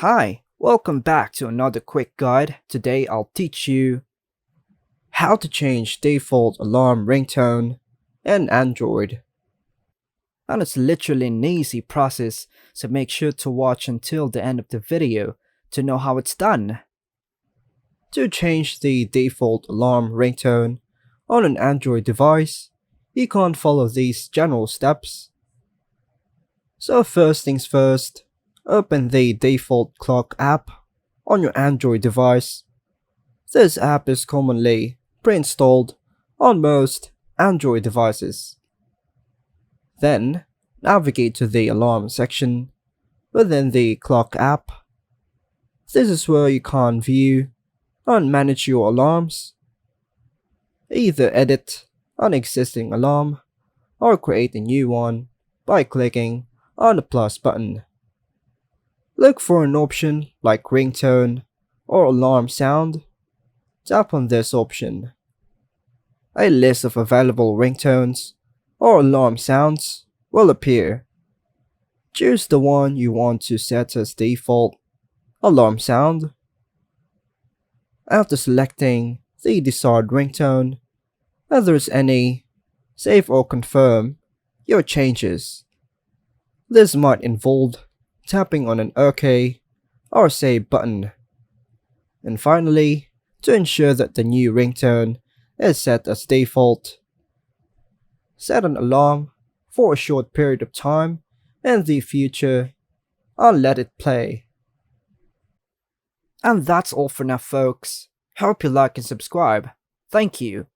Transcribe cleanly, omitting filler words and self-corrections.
Hi, welcome back to another quick guide. Today I'll teach you how to change default alarm ringtone in Android. And it's literally an easy process, so make sure to watch until the end of the video to know how it's done. To change the default alarm ringtone on an Android device, you can follow these general steps. So first things first, open the default clock app on your Android device. This app is commonly pre-installed on most Android devices. Then, navigate to the alarm section within the clock app. This is where you can view and manage your alarms. Either edit an existing alarm or create a new one by clicking on the plus button. Look for an option like ringtone or alarm sound. Tap on this option. A list of available ringtones or alarm sounds will appear. Choose the one you want to set as default alarm sound. After selecting the desired ringtone, if there's any, save or confirm your changes. This might involve tapping on an OK or Save button. And finally, to ensure that the new ringtone is set as default, set an alarm for a short period of time in the future and let it play. And that's all for now, folks. Hope you like and subscribe. Thank you.